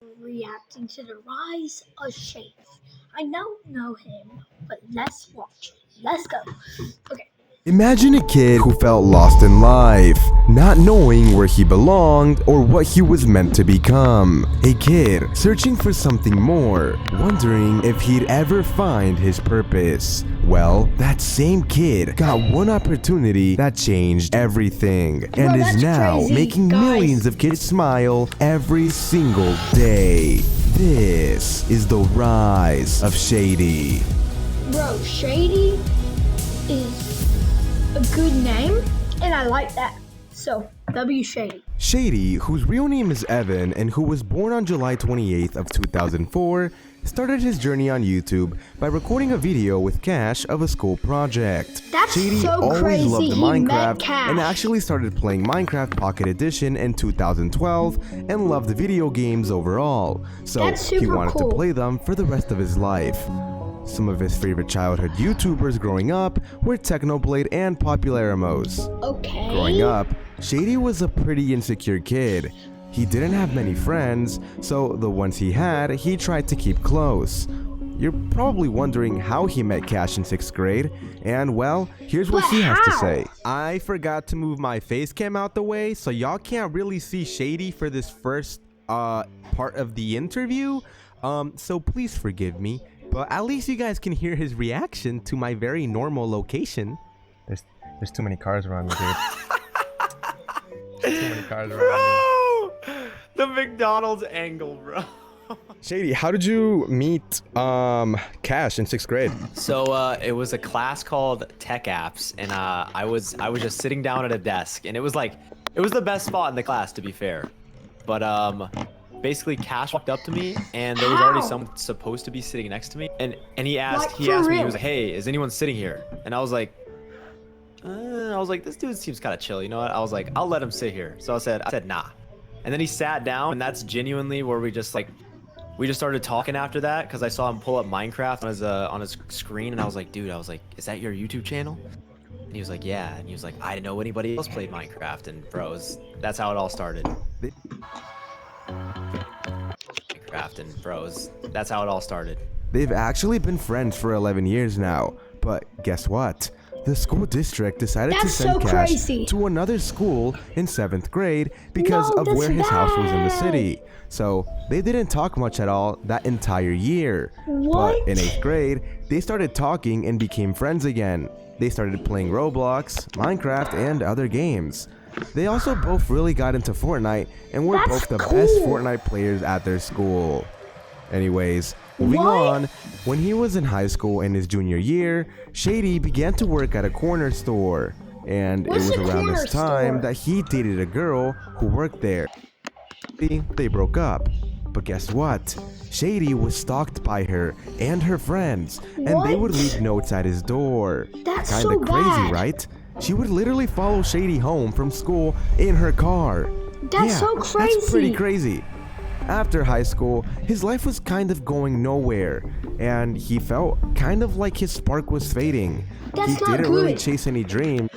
reacting to the rise of shady. I don't know him, but let's watch. Let's go. Okay. Imagine a kid who felt lost in life, not knowing where he belonged or what he was meant to become. A kid searching for something more, wondering if he'd ever find his purpose. Well, that same kid got one opportunity that changed everything and Bro, is that's now crazy, making guys. millions of kids smile every single day. This is the rise of Shady. Bro, Shady is a good name, and I like that. So, W Shady. Shady, whose real name is Evan and who was born on July 28th of 2004, started his journey on YouTube by recording a video with Cash of a school project. That's Shady so always crazy, loved he met Minecraft Cash. and actually started playing Minecraft Pocket Edition in 2012 and loved video games overall, so That's he super wanted cool. to play them for the rest of his life. Some of his favorite childhood YouTubers growing up were Technoblade and Popularamos. Okay. Growing up, Shady was a pretty insecure kid. He didn't have many friends, so the ones he had, he tried to keep close. You're probably wondering how he met Cash in 6th grade, and well, here's what But he has to how? say. I forgot to move my face cam out the way, so y'all can't really see Shady for this first part of the interview, so please forgive me, but at least you guys can hear his reaction to my very normal location. There's too many cars around me, dude. Too many cars around me. Bro, the McDonald's angle, bro. Shady, how did you meet Cash in 6th grade? So it was a class called Tech Apps, and I was just sitting down at a desk, and it was the best spot in the class, to be fair. But basically Cash walked up to me, and there was already How? someone supposed to be sitting next to me, and he Like, asked for me, he real? was like, hey, is anyone sitting here? And I was like, this dude seems kind of chill, you know what? I was like, I'll let him sit here. So I said nah. And then he sat down, and that's genuinely where we just started talking after that, because I saw him pull up Minecraft on his screen, and I was like, dude, is that your YouTube channel? And he was like, yeah. And he was like, I didn't know anybody else played Minecraft, and that's how it all started. That's how it all started. They've actually been friends for 11 years now, but guess what? The school district decided to That's send so Cash crazy. to another school in 7th grade because No, of where that's his house was in the bad. city. So they didn't talk much at all that entire year. What? But in 8th grade, they started talking and became friends again. They started playing Roblox, Minecraft, and other games. They also both really got into Fortnite and were That's both the cool. best Fortnite players at their school. Anyways, moving What? on, when he was in high school in his junior year, Shady began to work at a corner store. And What's it a was around corner this time store? that he dated a girl who worked there. They broke up. But guess what? Shady was stalked by her and her friends, and they would What? leave notes at his door. That's Kinda so crazy, bad. right? She would literally follow Shady home from school in her car. That's so That's pretty crazy. crazy. After high school, his life was kind of going nowhere, and he felt kind of like his spark was fading. That's He not didn't really good. chase any dreams,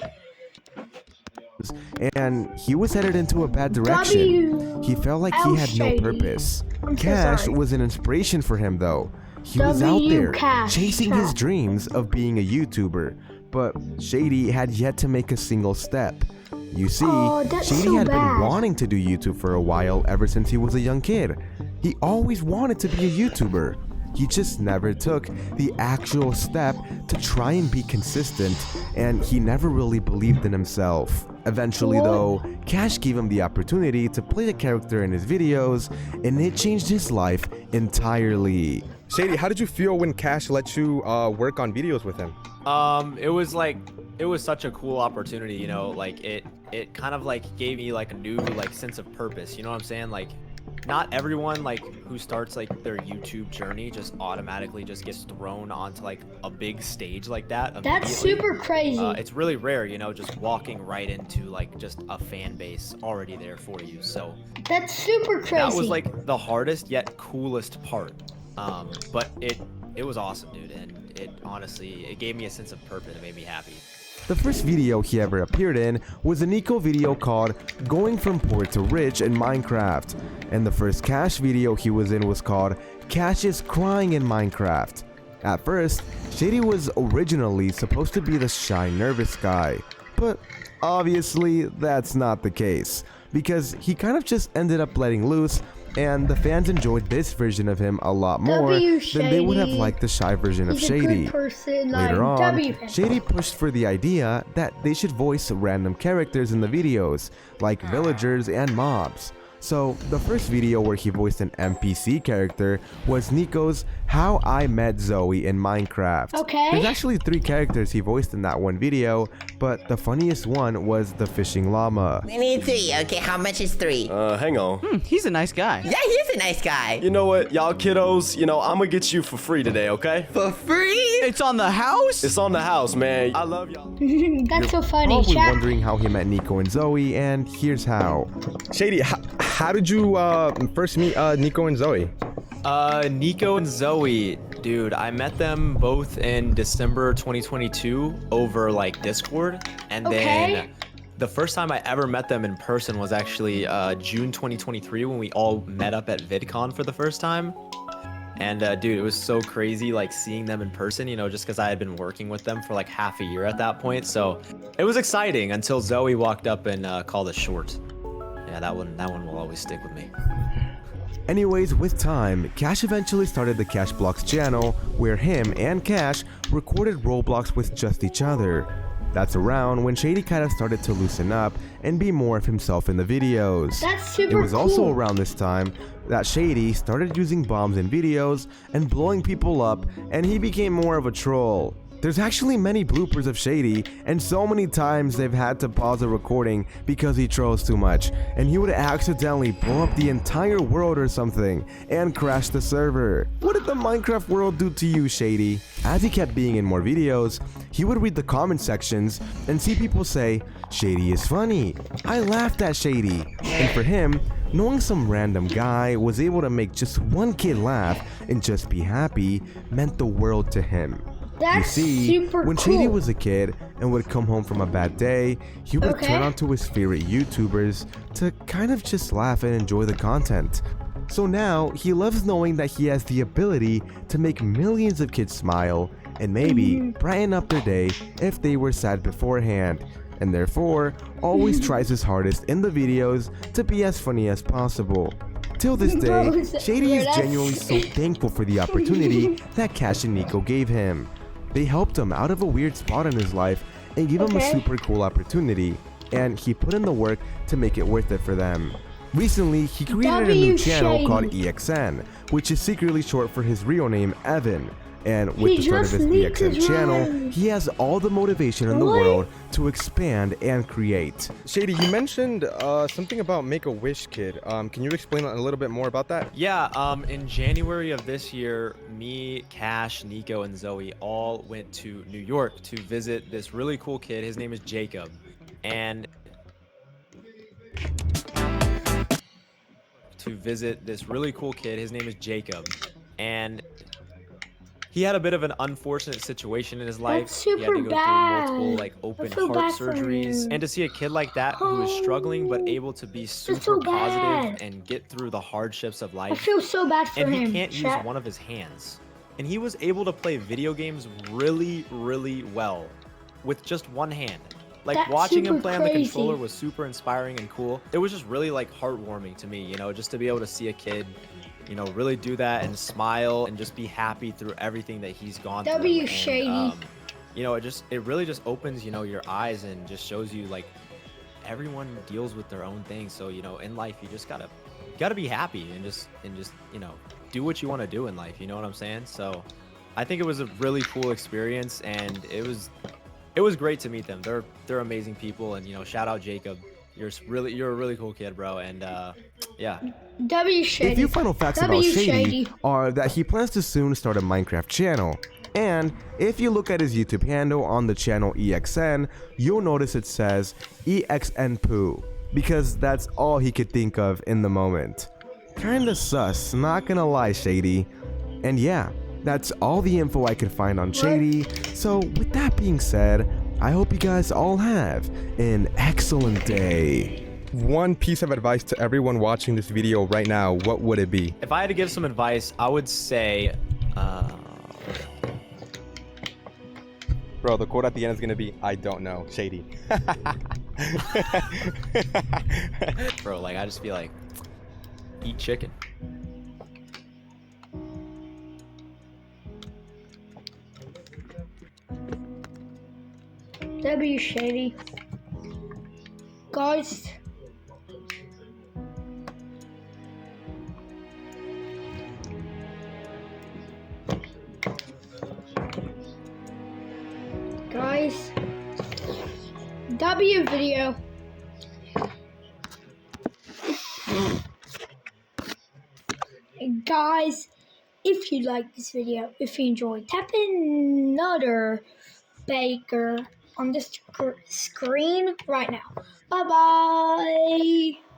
and he was headed into a bad direction. He felt like he had no Shady. purpose. I'm so Cash sorry. was an inspiration for him, though. He was out there Cash. chasing his dreams of being a YouTuber, but Shady had yet to make a single step. You see, Oh, that's Shady so had bad. been wanting to do YouTube for a while ever since he was a young kid. He always wanted to be a YouTuber. He just never took the actual step to try and be consistent, and he never really believed in himself. Eventually What? though, Cash gave him the opportunity to play a character in his videos, and it changed his life entirely. Shady, how did you feel when Cash let you work on videos with him? It was such a cool opportunity, you know, like it kind of like gave me like a new like sense of purpose, you know what I'm saying? Like not everyone like who starts like their YouTube journey just automatically just gets thrown onto like a big stage like that. That's immediately. super crazy. It's really rare, you know, just walking right into like just a fan base already there for you. So That's super crazy. that was like the hardest yet coolest part. But it was awesome, dude, and it honestly it gave me a sense of purpose. It made me happy. The first video he ever appeared in was a Nico video called Going From Poor to Rich in Minecraft, and the first Cash video he was in was called Cash is Crying in Minecraft. At first, Shady was originally supposed to be the shy, nervous guy, but obviously that's not the case, because he kind of just ended up letting loose, and the fans enjoyed this version of him a lot more than they would have liked the shy version of Shady. Later on, Shady pushed for the idea that they should voice random characters in the videos, like villagers and mobs. So, the first video where he voiced an NPC character was Nico's How I Met Zoe in Minecraft. There's actually 3 characters he voiced in that one video, but the funniest one was the fishing llama. I need 3. Okay, how much is 3? Hang on. He's a nice guy. Yeah, he's a nice guy. You know what, y'all kiddos, I'm gonna get you for free today, okay? For free? It's on the house? It's on the house, man. I love y'all. That's so funny. Probably Chat. wondering how he met Nico and Zoe, and here's how. Shady, how did you first meet Nico and Zoe? Nico and Zoe, dude, I met them both in December 2022 over like Discord, and then the first time I ever met them in person was actually June 2023 when we all met up at VidCon for the first time. And dude, it was so crazy like seeing them in person, just because I had been working with them for like half a year at that point. So it was exciting until Zoe walked up and called us short. Yeah, that one will always stick with me. Anyways, with time, Cash eventually started the Cash Blocks channel, where him and Cash recorded Roblox with just each other. That's around when Shady kind of started to loosen up and be more of himself in the videos. That's super It was also cool. around this time that Shady started using bombs in videos and blowing people up, and he became more of a troll. There's actually many bloopers of Shady, and so many times they've had to pause the recording because he trolls too much, and he would accidentally blow up the entire world or something, and crash the server. What did the Minecraft world do to you, Shady? As he kept being in more videos, he would read the comment sections and see people say, "Shady is funny, I laughed at Shady," and for him, knowing some random guy was able to make just one kid laugh and just be happy meant the world to him. That's You see, super when cool. Shady was a kid and would come home from a bad day, he would turn onto his favorite YouTubers to kind of just laugh and enjoy the content. So now, he loves knowing that he has the ability to make millions of kids smile and maybe brighten up their day if they were sad beforehand, and therefore, always tries his hardest in the videos to be as funny as possible. Till this day, Shady is genuinely so thankful for the opportunity that Cash and Nico gave him. They helped him out of a weird spot in his life and gave him a super cool opportunity, and he put in the work to make it worth it for them. Recently, he created a new channel called EXN, which is secretly short for his real name, Evan. And with the start of his EXN channel, he has all the motivation in the world to expand and create. Shady, you mentioned something about Make-A-Wish Kid. Can you explain a little bit more about that? Yeah, in January of this year, me, Cash, Nico, and Zoe all went to New York to visit this really cool kid. His name is Jacob. And he had a bit of an unfortunate situation in his life. That's He had to super go bad. through multiple open I feel heart bad for surgeries. him. And to see a kid like that who is struggling but able to be super so positive bad. and get through the hardships of I life. feel so bad for And him. he can't use Chat. one of his hands. And he was able to play video games really, really well with just one hand. Like That's watching him super play on the crazy. controller was super inspiring and cool. It was just really like heartwarming to me, just to be able to see a kid, really do that and smile and just be happy through everything that he's gone through. W And, Shady. it really just opens, your eyes and just shows you like everyone deals with their own thing. So, in life you just gotta be happy and just do what you want to do in life. You know what I'm saying? So I think it was a really cool experience, and it was great to meet them. They're amazing people, and shout out Jacob. You're a really cool kid, bro. And yeah. W Shady. A few final facts about W Shady are that he plans to soon start a Minecraft channel. And if you look at his YouTube handle on the channel EXN, you'll notice it says EXN Poo, because that's all he could think of in the moment. Kinda sus, not gonna lie, Shady. And yeah, that's all the info I could find on Shady. So with that being said, I hope you guys all have an excellent day. One piece of advice to everyone watching this video right now, what would it be? If I had to give some advice, I would say, Bro, the quote at the end is gonna be, I don't know, shady. bro, like I just be like, eat chicken. W shady. Guys. Guys. W video. Guys, if you like this video, if you enjoyed, tap in another baker on the screen right now. Bye bye.